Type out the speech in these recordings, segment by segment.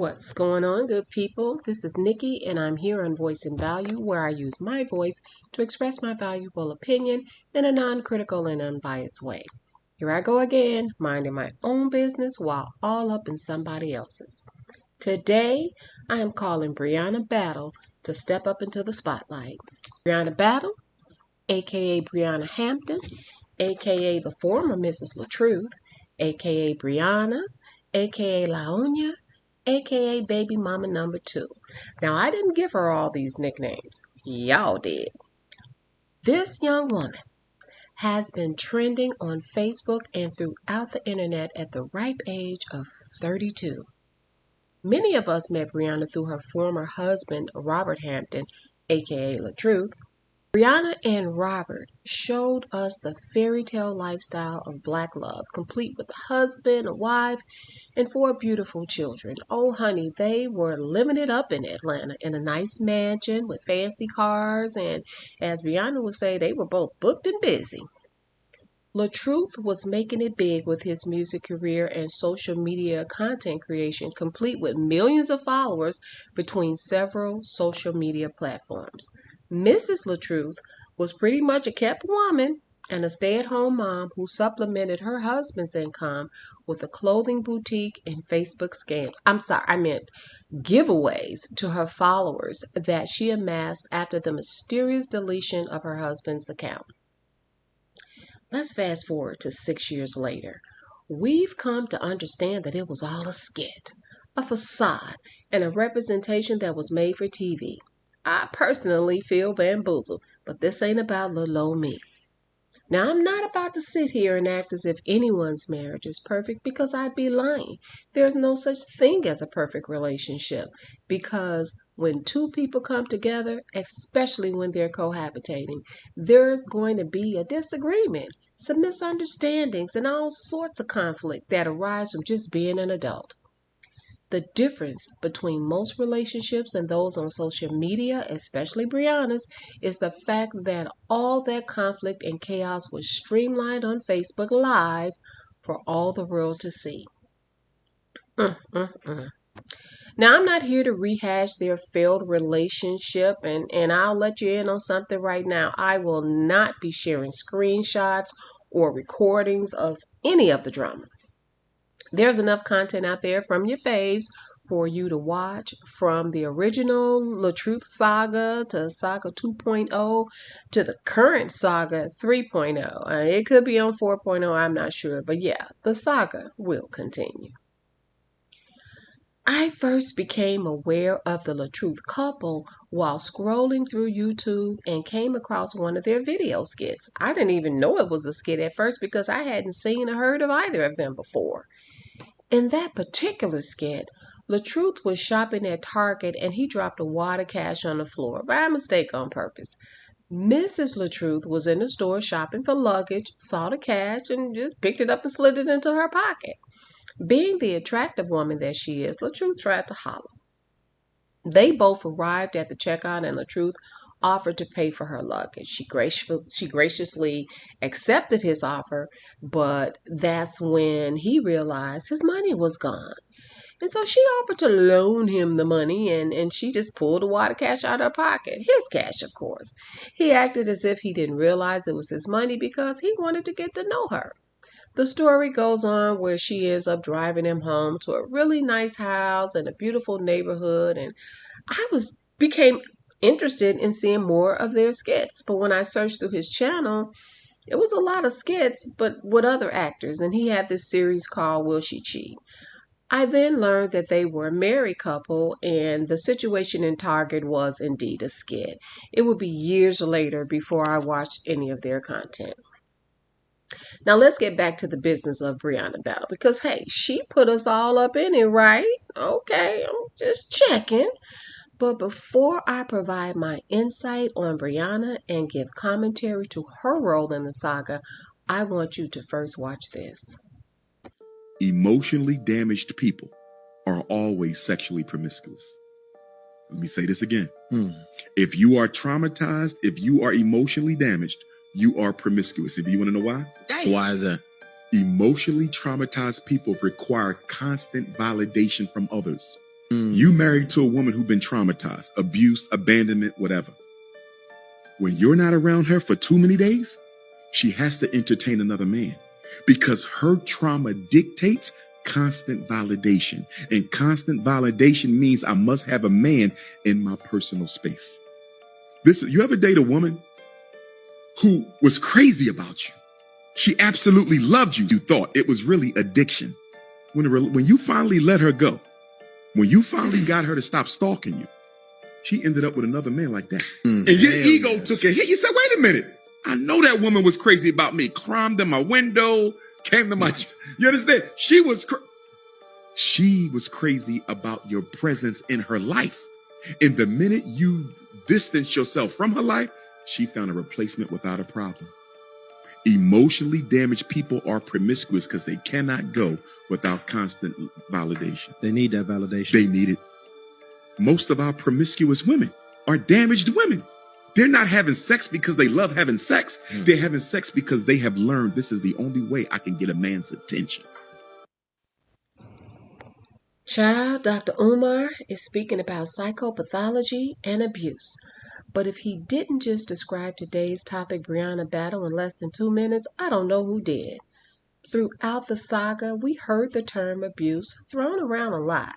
What's going on, good people? This is Nikki, and I'm here on Voice and Value, where I use my voice to express my valuable opinion in a non-critical and unbiased way. Here I go again, minding my own business while all up in somebody else's. Today, I am calling Briana Battle to step up into the spotlight. Briana Battle, aka Briana Hampton, aka the former Mrs. Latruth, aka Briana, aka Laonia, aka Baby Mama number 2. Now, I didn't give her all these nicknames. Y'all did. This young woman has been trending on Facebook and throughout the internet at the ripe age of 32. Many of us met Briana through her former husband, Robert Hampton, aka Latruth. Briana and Robert showed us the fairy tale lifestyle of Black love, complete with a husband, a wife, and 4 beautiful children. Oh, honey, they were living it up in Atlanta in a nice mansion with fancy cars, and as Briana would say, they were both booked and busy. Latruth was making it big with his music career and social media content creation, complete with millions of followers between several social media platforms. Mrs. Latruth was pretty much a kept woman and a stay-at-home mom who supplemented her husband's income with a clothing boutique and Facebook scams. I meant giveaways to her followers that she amassed after the mysterious deletion of her husband's account. Let's fast forward to 6 years later. We've come to understand that it was all a skit, a facade, and a representation that was made for TV. I personally feel bamboozled, but this ain't about little old me. Now, I'm not about to sit here and act as if anyone's marriage is perfect, because I'd be lying. There's no such thing as a perfect relationship, because when 2 people come together, especially when they're cohabitating, there's going to be a disagreement, some misunderstandings, and all sorts of conflict that arise from just being an adult. The difference between most relationships and those on social media, especially Briana's, is the fact that all that conflict and chaos was streamlined on Facebook Live for all the world to see. Now, I'm not here to rehash their failed relationship, and I'll let you in on something right now. I will not be sharing screenshots or recordings of any of the drama. There's enough content out there from your faves for you to watch, from the original Latruth saga to Saga 2.0 to the current Saga 3.0. It could be on 4.0, I'm not sure, but yeah, the saga will continue. I first became aware of the Latruth couple while scrolling through YouTube and came across one of their video skits. I didn't even know it was a skit at first because I hadn't seen or heard of either of them before. In that particular skit, Latruth was shopping at Target and he dropped a wad of cash on the floor by mistake on purpose. Mrs. Latruth was in the store shopping for luggage, saw the cash, and just picked it up and slid it into her pocket. Being the attractive woman that she is, Latruth tried to holler. They both arrived at the checkout and Latruth offered to pay for her luggage. She graciously accepted his offer, but that's when he realized his money was gone. And so she offered to loan him the money, and she just pulled a wad of cash out of her pocket. His cash, of course. He acted as if he didn't realize it was his money because he wanted to get to know her. The story goes on where she ends up driving him home to a really nice house in a beautiful neighborhood, and became interested in seeing more of their skits. But when I searched through his channel, it was a lot of skits, but with other actors, and he had this series called Will She Cheat? I then learned that they were a married couple, and the situation in Target was indeed a skit. It would be years later before I watched any of their content. Now let's get back to the business of Briana Battle, because hey, she put us all up in it, right? Okay, I'm just checking. But before I provide my insight on Briana and give commentary to her role in the saga, I want you to first watch this. Emotionally damaged people are always sexually promiscuous. Let me say this again. If you are traumatized, if you are emotionally damaged, you are promiscuous. And do you want to know why? Why is that? Emotionally traumatized people require constant validation from others. You married to a woman who's been traumatized, abuse, abandonment, whatever. When you're not around her for too many days, she has to entertain another man because her trauma dictates constant validation. And constant validation means I must have a man in my personal space. You ever date a woman who was crazy about you? She absolutely loved you. You thought it was really addiction. When you finally let her go, when you finally got her to stop stalking you, she ended up with another man like that. And your ego took a hit. You said, wait a minute. I know that woman was crazy about me. Climbed in my window, came to my... You understand? She was crazy about your presence in her life. And the minute you distanced yourself from her life, she found a replacement without a problem. Emotionally damaged people are promiscuous because they cannot go without constant validation. They need that validation. They need it. Most of our promiscuous women are damaged women. They're not having sex because they love having sex. They're having sex because they have learned this is the only way I can get a man's attention. Child, Dr. Umar is speaking about psychopathology and abuse. But if he didn't just describe today's topic, Briana Battle, in less than 2 minutes, I don't know who did. Throughout the saga, we heard the term abuse thrown around a lot.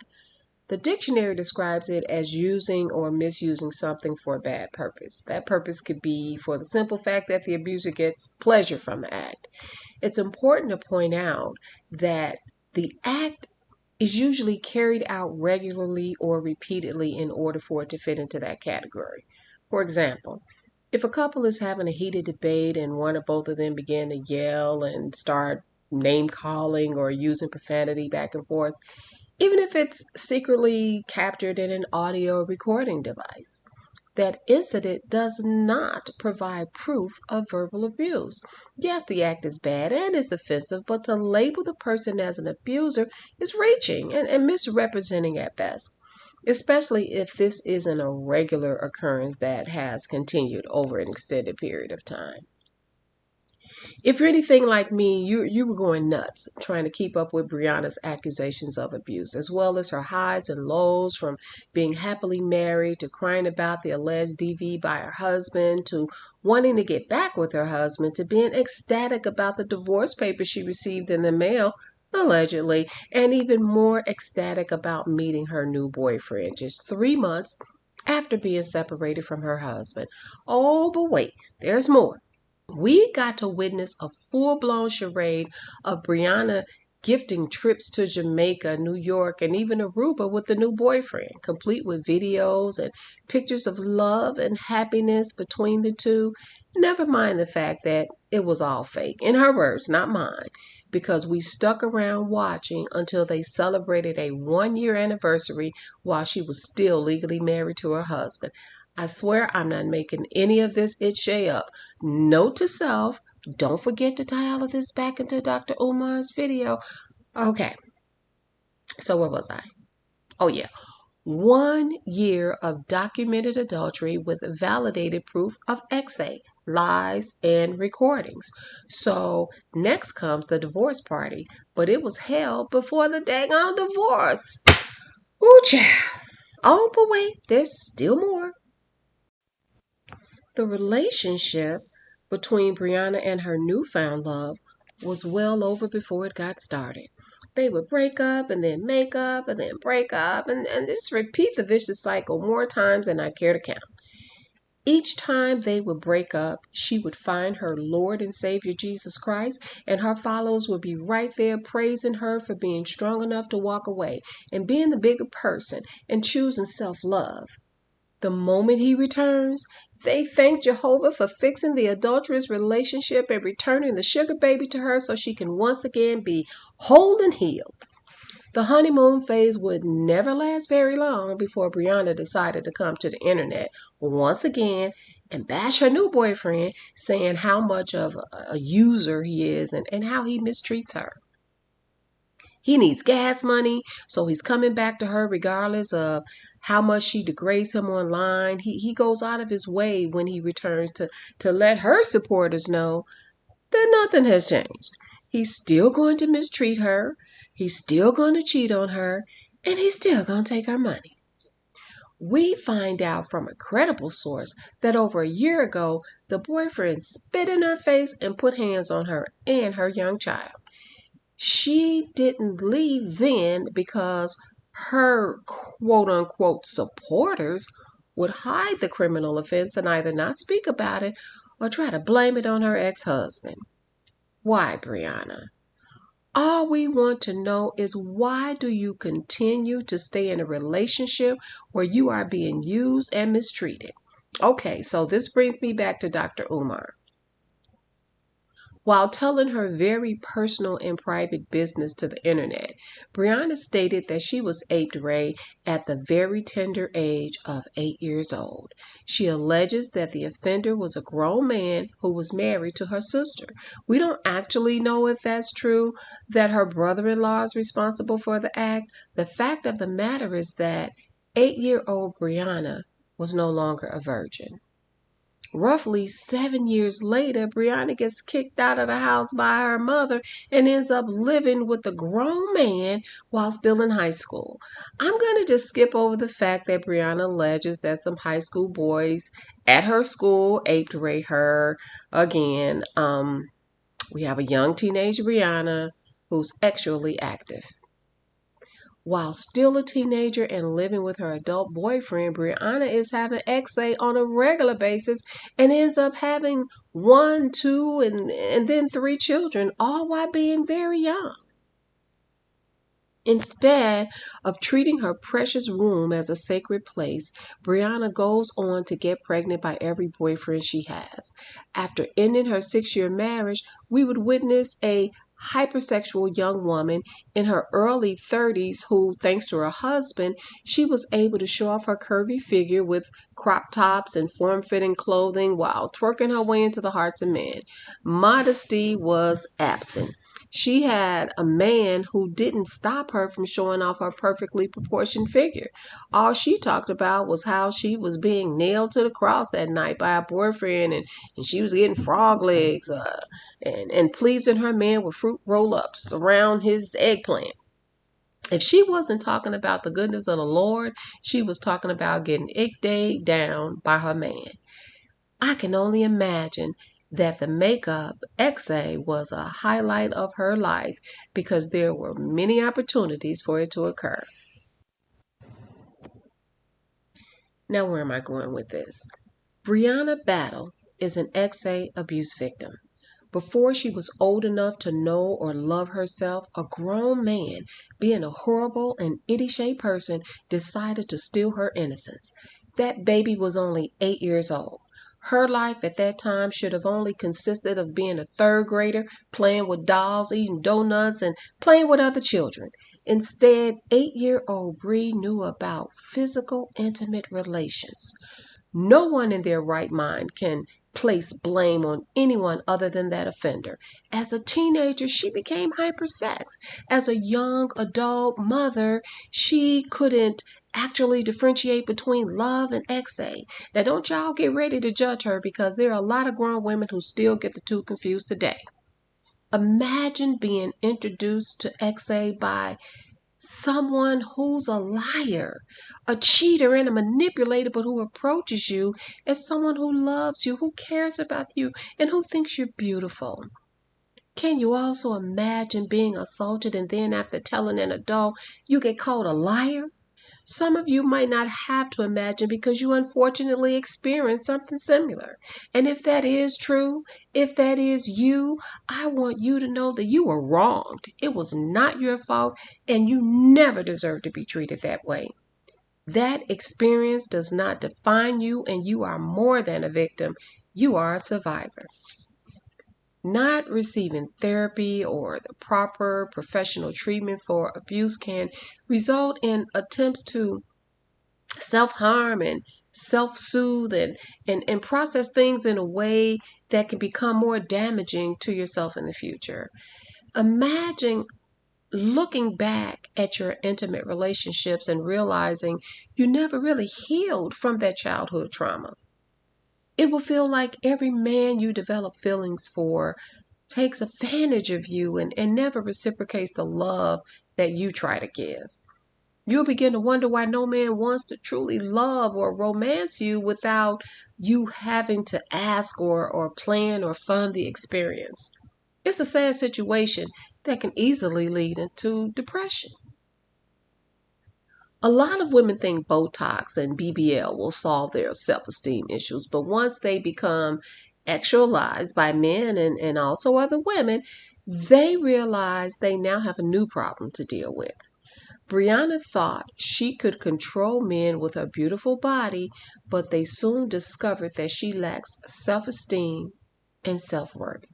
The dictionary describes it as using or misusing something for a bad purpose. That purpose could be for the simple fact that the abuser gets pleasure from the act. It's important to point out that the act is usually carried out regularly or repeatedly in order for it to fit into that category. For example, if a couple is having a heated debate and one or both of them begin to yell and start name calling or using profanity back and forth, even if it's secretly captured in an audio recording device, that incident does not provide proof of verbal abuse. Yes, the act is bad and it's offensive, but to label the person as an abuser is reaching and misrepresenting at best, especially if this isn't a regular occurrence that has continued over an extended period of time. If you're anything like me, you were going nuts trying to keep up with Brianna's accusations of abuse, as well as her highs and lows from being happily married to crying about the alleged DV by her husband to wanting to get back with her husband to being ecstatic about the divorce papers she received in the mail, allegedly, and even more ecstatic about meeting her new boyfriend just 3 months after being separated from her husband. Oh, but wait, there's more. We got to witness a full-blown charade of Brianna gifting trips to Jamaica, New York, and even Aruba with the new boyfriend, complete with videos and pictures of love and happiness between the two. Never mind the fact that it was all fake, in her words, not mine, because we stuck around watching until they celebrated a 1-year anniversary while she was still legally married to her husband. I swear I'm not making any of this Shay up. Note to self, don't forget to tie all of this back into Dr. Umar's video. Okay, so where was I? Oh yeah, 1 year of documented adultery with validated proof of XA, lies, and recordings. So next comes the divorce party, but it was held before the daggone divorce. Ooh, child. Oh, but wait, there's still more. The relationship between Brianna and her newfound love was well over before it got started. They would break up and then make up and then break up and just repeat the vicious cycle more times than I care to count. Each time they would break up, she would find her Lord and Savior Jesus Christ, and her followers would be right there praising her for being strong enough to walk away and being the bigger person and choosing self-love. The moment he returns, they thank Jehovah for fixing the adulterous relationship and returning the sugar baby to her so she can once again be whole and healed. The honeymoon phase would never last very long before Brianna decided to come to the internet once again and bash her new boyfriend, saying how much of a user he is and how he mistreats her. He needs gas money, so he's coming back to her regardless of how much she degrades him online. He goes out of his way when he returns to let her supporters know that nothing has changed. He's still going to mistreat her. He's still going to cheat on her. and he's still gonna take her money. We find out from a credible source that over a year ago, the boyfriend spit in her face and put hands on her and her young child. She didn't leave then because her quote unquote supporters would hide the criminal offense and either not speak about it or try to blame it on her ex-husband. Why, Briana? All we want to know is, why do you continue to stay in a relationship where you are being used and mistreated? Okay, so this brings me back to Dr. Umar. While telling her very personal and private business to the internet, Briana stated that she was aped Ray at the very tender age of 8 years old. She alleges that the offender was a grown man who was married to her sister. We don't actually know if that's true, that her brother-in-law is responsible for the act. The fact of the matter is that 8-year-old Briana was no longer a virgin. Roughly 7 years later, Briana gets kicked out of the house by her mother and ends up living with a grown man while still in high school. I'm going to just skip over the fact that Briana alleges that some high school boys at her school aped Ray her again. We have a young teenage Briana who's sexually active. While still a teenager and living with her adult boyfriend, Briana is having XA on a regular basis and ends up having 1, 2, and then 3 children, all while being very young. Instead of treating her precious womb as a sacred place, Briana goes on to get pregnant by every boyfriend she has. After ending her 6-year marriage, we would witness a hypersexual young woman in her early 30s who, thanks to her husband, she was able to show off her curvy figure with crop tops and form-fitting clothing while twerking her way into the hearts of men. Modesty was absent. She had a man who didn't stop her from showing off her perfectly proportioned figure. All she talked about was how she was being nailed to the cross that night by a boyfriend, and she was getting frog legs and pleasing her man with fruit roll-ups around his eggplant. If she wasn't talking about the goodness of the Lord, she was talking about getting ick down by her man. I can only imagine that the makeup XA was a highlight of her life because there were many opportunities for it to occur. Now, where am I going with this? Briana Battle is an XA abuse victim. Before she was old enough to know or love herself, a grown man, being a horrible and idiot person, decided to steal her innocence. That baby was only 8 years old. Her life at that time should have only consisted of being a third grader, playing with dolls, eating donuts, and playing with other children. Instead, 8-year-old Bree knew about physical, intimate relations. No one in their right mind can place blame on anyone other than that offender. As a teenager, she became hypersex. As a young adult mother, she couldn't actually differentiate between love and XA. Now, don't y'all get ready to judge her, because there are a lot of grown women who still get the two confused today. Imagine being introduced to XA by someone who's a liar, a cheater, and a manipulator, but who approaches you as someone who loves you, who cares about you, and who thinks you're beautiful. Can you also imagine being assaulted and then, after telling an adult, you get called a liar? Some of you might not have to imagine because you unfortunately experienced something similar. And if that is true, if that is you, I want you to know that you were wronged. It was not your fault, and you never deserve to be treated that way. That experience does not define you, and you are more than a victim. You are a survivor. Not receiving therapy or the proper professional treatment for abuse can result in attempts to self-harm and self-soothe and process things in a way that can become more damaging to yourself in the future. Imagine looking back at your intimate relationships and realizing you never really healed from that childhood trauma. It will feel like every man you develop feelings for takes advantage of you and never reciprocates the love that you try to give. You'll begin to wonder why no man wants to truly love or romance you without you having to ask or plan or fund the experience. It's a sad situation that can easily lead into depression. A lot of women think Botox and BBL will solve their self-esteem issues, but once they become actualized by men and also other women, they realize they now have a new problem to deal with. Briana thought she could control men with her beautiful body, but they soon discovered that she lacks self-esteem and self-worth.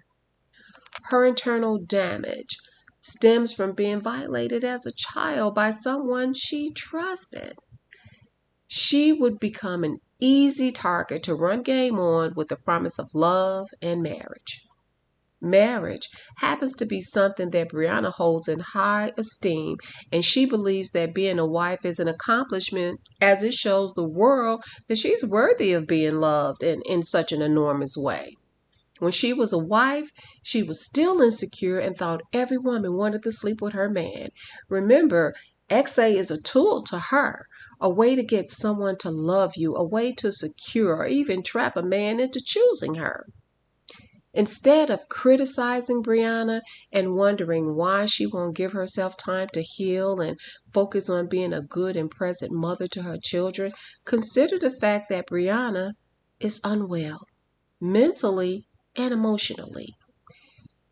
Her internal damage stems from being violated as a child by someone she trusted. She would become an easy target to run game on with the promise of love and marriage. Marriage happens to be something that Briana holds in high esteem, and she believes that being a wife is an accomplishment as it shows the world that she's worthy of being loved in such an enormous way. When she was a wife, she was still insecure and thought every woman wanted to sleep with her man. Remember, XA is a tool to her, a way to get someone to love you, a way to secure or even trap a man into choosing her. Instead of criticizing Briana and wondering why she won't give herself time to heal and focus on being a good and present mother to her children, consider the fact that Briana is unwell, mentally and emotionally.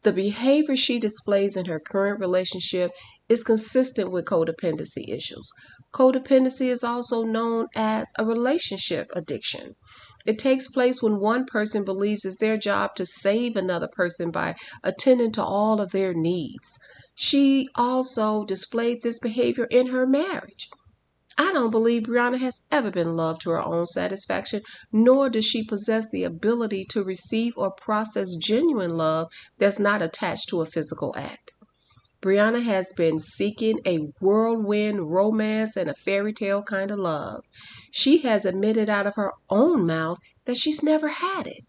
The behavior she displays in her current relationship is consistent with codependency issues. Codependency is also known as a relationship addiction. It takes place when one person believes it's their job to save another person by attending to all of their needs. She also displayed this behavior in her marriage. I don't believe Briana has ever been loved to her own satisfaction, nor does she possess the ability to receive or process genuine love that's not attached to a physical act. Briana has been seeking a whirlwind romance and a fairy tale kind of love. She has admitted out of her own mouth that she's never had it.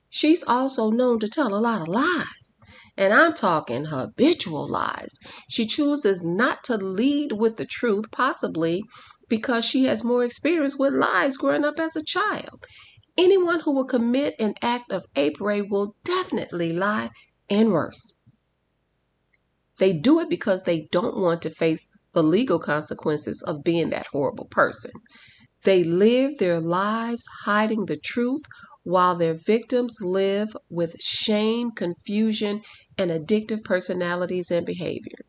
She's also known to tell a lot of lies. And I'm talking habitual lies. She chooses not to lead with the truth, possibly because she has more experience with lies growing up as a child. Anyone who will commit an act of ape rape will definitely lie, and worse. They do it because they don't want to face the legal consequences of being that horrible person. They live their lives hiding the truth while their victims live with shame, confusion, and addictive personalities and behavior.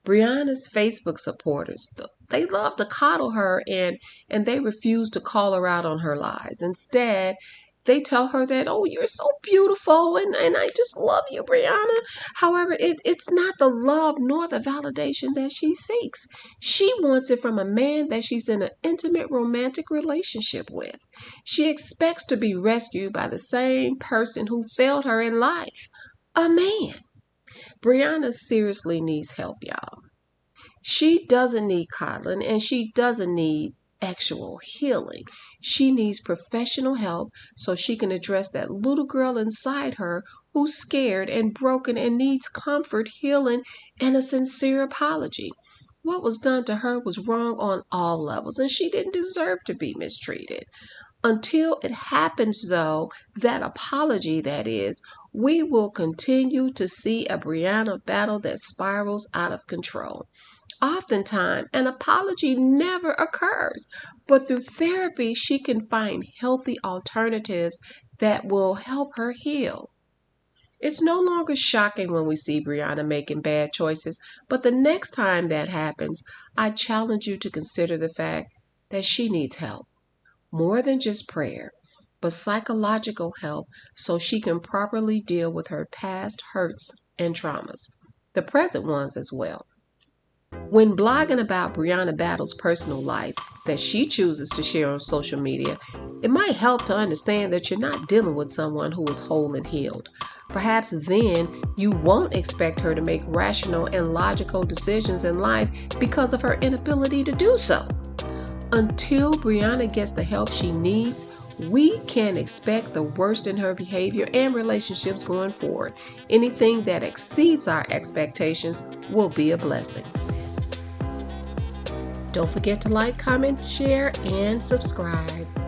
Briana's Facebook supporters, they love to coddle her and they refuse to call her out on her lies. Instead, they tell her that, oh, you're so beautiful and I just love you, Briana. However, it's not the love nor the validation that she seeks. She wants it from a man that she's in an intimate romantic relationship with. She expects to be rescued by the same person who failed her in life, a man. Briana seriously needs help, y'all. She doesn't need coddling and she doesn't need actual healing. She needs professional help so she can address that little girl inside her who's scared and broken and needs comfort, healing, and a sincere apology. What was done to her was wrong on all levels, and she didn't deserve to be mistreated. Until it happens, though, that apology, that is, we will continue to see a Briana battle that spirals out of control. Oftentimes, an apology never occurs, but through therapy, she can find healthy alternatives that will help her heal. It's no longer shocking when we see Briana making bad choices, but the next time that happens, I challenge you to consider the fact that she needs help. More than just prayer, but psychological help so she can properly deal with her past hurts and traumas, the present ones as well. When blogging about Briana Battle's personal life that she chooses to share on social media, it might help to understand that you're not dealing with someone who is whole and healed. Perhaps then you won't expect her to make rational and logical decisions in life because of her inability to do so. Until Briana gets the help she needs, we can expect the worst in her behavior and relationships going forward. Anything that exceeds our expectations will be a blessing. Don't forget to like, comment, share, and subscribe.